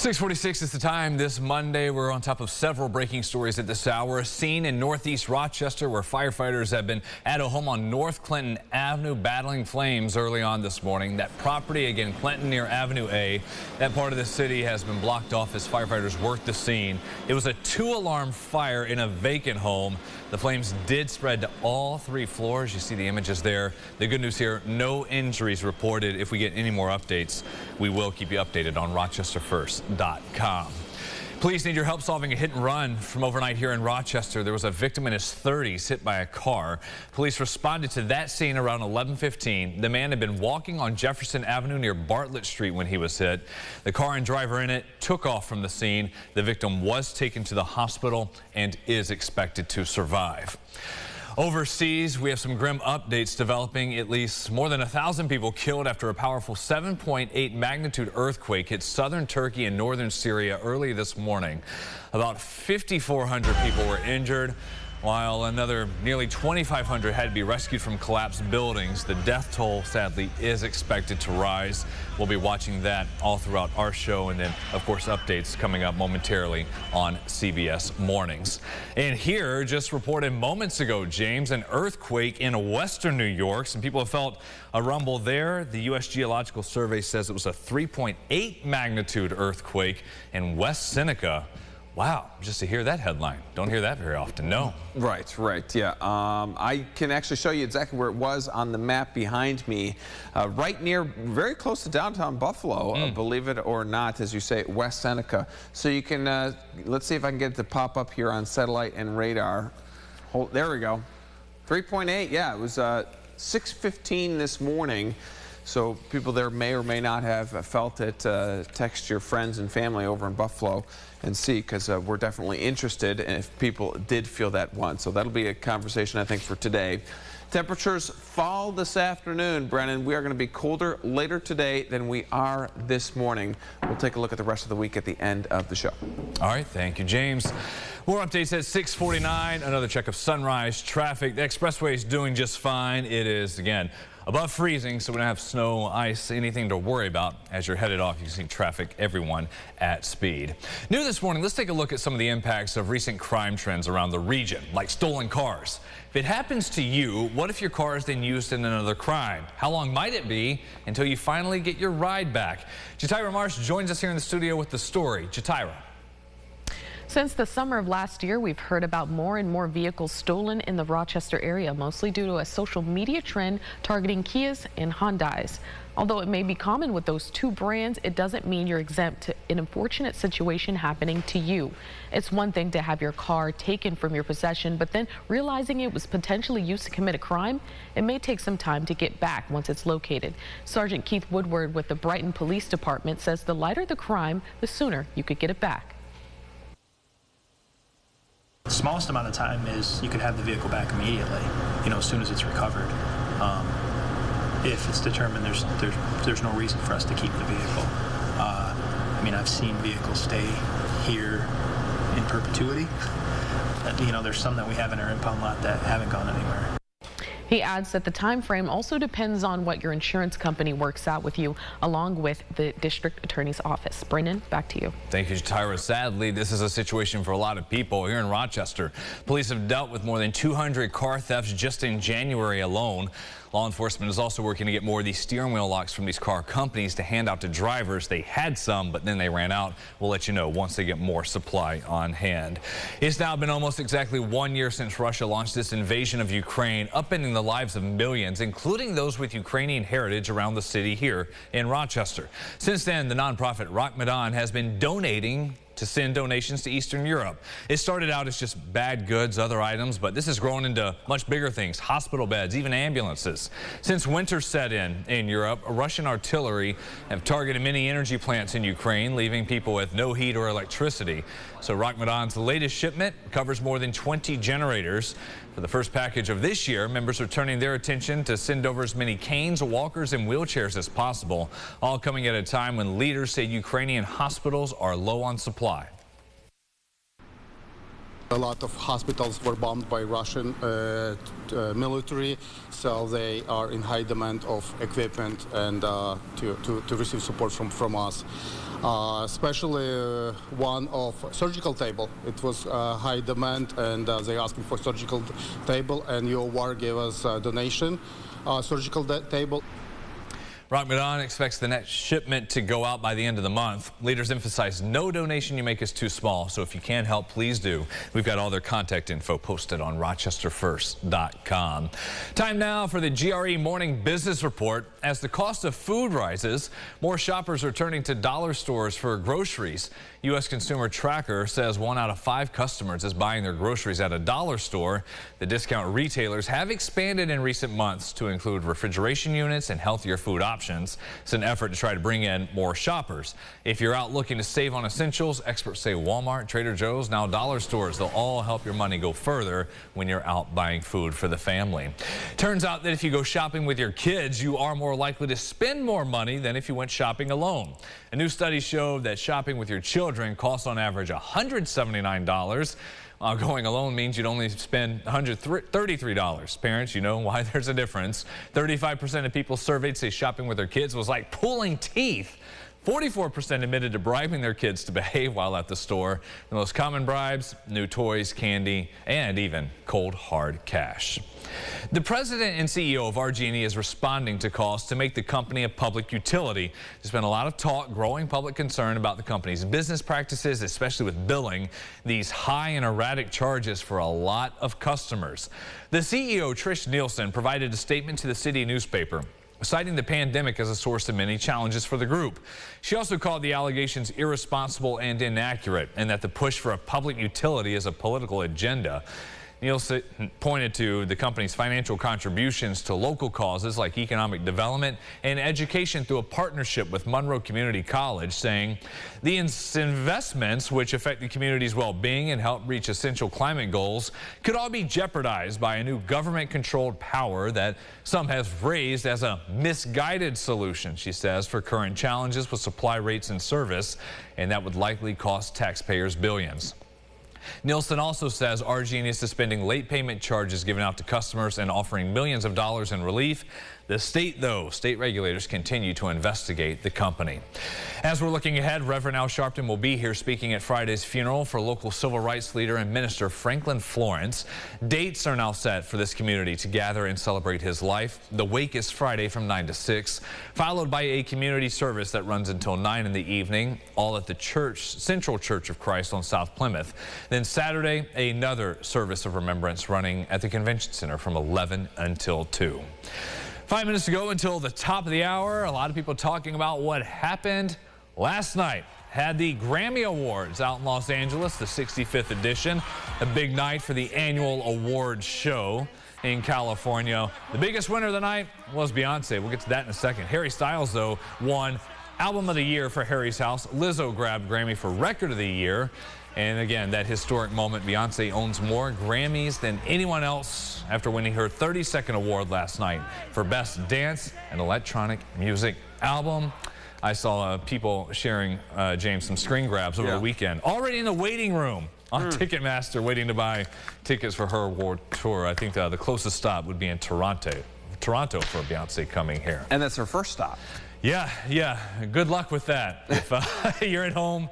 6:46 is the time this Monday. We're on top of several breaking stories at this hour. A scene in northeast Rochester where firefighters have been at a home on North Clinton Avenue battling flames early on this morning. That property, again, Clinton near Avenue A, that part of the city has been blocked off as firefighters work the scene. It was a 2-alarm fire in a vacant home. The flames did spread to all 3 floors. You see the images there. The good news here, no injuries reported. If we get any more updates, we will keep you updated on RochesterFirst.com. Police need your help solving a hit and run from overnight here in Rochester. There was a victim in his 30s hit by a car. Police responded to that scene around 11:15. The man had been walking on Jefferson Avenue near Bartlett Street when he was hit. The car and driver in it took off from the scene. The victim was taken to the hospital and is expected to survive. Overseas, we have some grim updates developing. At least more than 1,000 people killed after a powerful 7.8 magnitude earthquake hit southern Turkey and northern Syria early this morning. About 5,400 people were injured, while another nearly 2,500 had to be rescued from collapsed buildings. The death toll, sadly, is expected to rise. We'll be watching that all throughout our show, and then, of course, updates coming up momentarily on CBS Mornings. And here, just reported moments ago, James, an earthquake in western New York. Some people have felt a rumble there. The U.S. Geological Survey says it was a 3.8 magnitude earthquake in West Seneca. Wow, just to hear that headline. Don't hear that very often, no. Right, yeah. I can actually show you exactly where it was on the map behind me. Right near, very close to downtown Buffalo, believe it or not, as you say, West Seneca. So you can, let's see if I can get it to pop up here on satellite and radar. There we go. 3.8, yeah, it was 6:15 this morning. So people there may or may not have felt it. Text your friends and family over in Buffalo and see, because we're definitely interested if people did feel that one. So that'll be a conversation, I think, for today. Temperatures fall this afternoon, Brennan. We are going to be colder later today than we are this morning. We'll take a look at the rest of the week at the end of the show. All right, thank you, James. More updates at 6:49. Another check of sunrise traffic. The expressway is doing just fine. It is, again, above freezing, so we don't have snow, ice, anything to worry about as you're headed off. You see traffic, everyone at speed. New this morning, let's take a look at some of the impacts of recent crime trends around the region, like stolen cars. If it happens to you, what if your car is then used in another crime? How long might it be until you finally get your ride back? Jatira Marsh joins us here in the studio with the story. Jatira. Since the summer of last year, we've heard about more and more vehicles stolen in the Rochester area, mostly due to a social media trend targeting Kias and Hyundais. Although it may be common with those 2 brands, it doesn't mean you're exempt to an unfortunate situation happening to you. It's one thing to have your car taken from your possession, but then realizing it was potentially used to commit a crime, it may take some time to get back once it's located. Sergeant Keith Woodward with the Brighton Police Department says the lighter the crime, the sooner you could get it back. The smallest amount of time is you could have the vehicle back immediately, as soon as it's recovered. If it's determined there's no reason for us to keep the vehicle. I've seen vehicles stay here in perpetuity. There's some that we have in our impound lot that haven't gone anywhere. He adds that the time frame also depends on what your insurance company works out with you, along with the district attorney's office. Brennan, back to you. Thank you, Tyra. Sadly, this is a situation for a lot of people here in Rochester. Police have dealt with more than 200 car thefts just in January alone. Law enforcement is also working to get more of these steering wheel locks from these car companies to hand out to drivers. They had some, but then they ran out. We'll let you know once they get more supply on hand. It's now been almost exactly 1 year since Russia launched this invasion of Ukraine, upending the lives of millions, including those with Ukrainian heritage around the city here in Rochester. Since then, the nonprofit Rachmadan has been donating to send donations to Eastern Europe. It started out as just bad goods, other items, but this has grown into much bigger things, hospital beds, even ambulances. Since winter set in Europe, Russian artillery have targeted many energy plants in Ukraine, leaving people with no heat or electricity. So Rachmadan's latest shipment covers more than 20 generators. For the first package of this year, members are turning their attention to send over as many canes, walkers, and wheelchairs as possible, all coming at a time when leaders say Ukrainian hospitals are low on supply. A lot of hospitals were bombed by Russian military, so they are in high demand of equipment and to receive support from us. Especially one of surgical table. It was high demand, and they asking for surgical table, and UOR gave us a donation surgical table. Ramadan expects the next shipment to go out by the end of the month. Leaders emphasize no donation you make is too small, so if you can help, please do. We've got all their contact info posted on rochesterfirst.com. Time now for the GRE Morning Business Report. As the cost of food rises, more shoppers are turning to dollar stores for groceries. U.S. Consumer Tracker says 1 out of 5 customers is buying their groceries at a dollar store. The discount retailers have expanded in recent months to include refrigeration units and healthier food options. It's an effort to try to bring in more shoppers. If you're out looking to save on essentials, experts say Walmart, Trader Joe's, now dollar stores, they'll all help your money go further when you're out buying food for the family. Turns out that if you go shopping with your kids, you are more likely to spend more money than if you went shopping alone. A new study showed that shopping with your children costs on average $179. While going alone means you'd only spend $133. Parents, you know why there's a difference. 35% of people surveyed say shopping with their kids was like pulling teeth. 44% admitted to bribing their kids to behave while at the store. The most common bribes: new toys, candy, and even cold hard cash. The president and CEO of RG&E is responding to calls to make the company a public utility. There's been a lot of talk, growing public concern about the company's business practices, especially with billing these high and erratic charges for a lot of customers. The CEO, Trish Nielsen, provided a statement to the city newspaper, citing the pandemic as a source of many challenges for the group. She also called the allegations irresponsible and inaccurate, and that the push for a public utility is a political agenda. Nielsen pointed to the company's financial contributions to local causes like economic development and education through a partnership with Monroe Community College, saying the investments, which affect the community's well-being and help reach essential climate goals, could all be jeopardized by a new government-controlled power that some have raised as a misguided solution, she says, for current challenges with supply rates and service, and that would likely cost taxpayers billions. Nielsen also says RG&E is suspending late payment charges given out to customers and offering millions of dollars in relief. The state regulators continue to investigate the company. As we're looking ahead, Reverend Al Sharpton will be here speaking at Friday's funeral for local civil rights leader and minister Franklin Florence. Dates are now set for this community to gather and celebrate his life. The wake is Friday from 9 to 6, followed by a community service that runs until 9 in the evening, all at the Central Church of Christ on South Plymouth. Then Saturday, another service of remembrance running at the Convention Center from 11 until 2. 5 minutes to go until the top of the hour. A lot of people talking about what happened last night. Had the Grammy Awards out in Los Angeles, the 65th edition. A big night for the annual awards show in California. The biggest winner of the night was Beyonce. We'll get to that in a second. Harry Styles, though, won Album of the Year for Harry's House. Lizzo grabbed Grammy for Record of the Year. And again, that historic moment, Beyonce owns more Grammys than anyone else after winning her 32nd award last night for Best Dance and Electronic Music Album. I saw people sharing, James, some screen grabs over the weekend. Already in the waiting room on Ticketmaster, waiting to buy tickets for her award tour. I think the closest stop would be in Toronto for Beyonce coming here. And that's her first stop. Yeah. Good luck with that. If you're at home,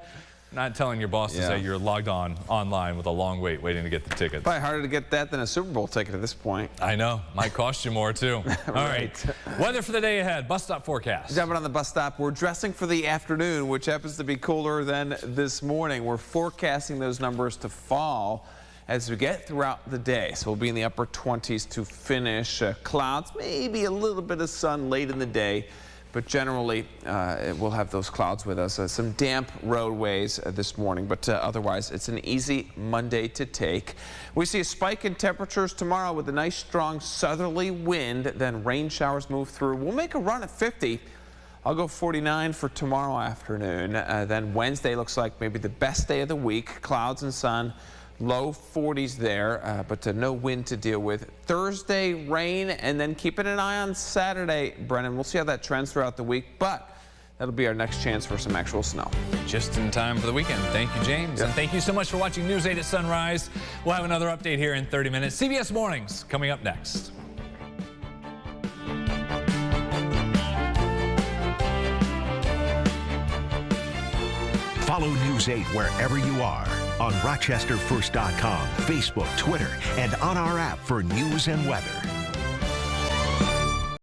not telling your bosses that you're logged online with a long wait waiting to get the tickets. Probably harder to get that than a Super Bowl ticket at this point. I know. Might cost you more, too. All right. Weather for the day ahead. Bus stop forecast. Jumping on the bus stop, we're dressing for the afternoon, which happens to be cooler than this morning. We're forecasting those numbers to fall as we get throughout the day. So we'll be in the upper 20s to finish. Clouds, maybe a little bit of sun late in the day. But generally, we'll have those clouds with us. Some damp roadways this morning, but otherwise, it's an easy Monday to take. We see a spike in temperatures tomorrow with a nice, strong southerly wind. Then rain showers move through. We'll make a run at 50. I'll go 49 for tomorrow afternoon. Then Wednesday looks like maybe the best day of the week. Clouds and sun. Low 40s there, but no wind to deal with. Thursday, rain, and then keeping an eye on Saturday, Brennan. We'll see how that trends throughout the week, but that'll be our next chance for some actual snow. Just in time for the weekend. Thank you, James. Yep. And thank you so much for watching News 8 at Sunrise. We'll have another update here in 30 minutes. CBS Mornings coming up next. Follow News 8 wherever you are on RochesterFirst.com, Facebook, Twitter, and on our app for news and weather.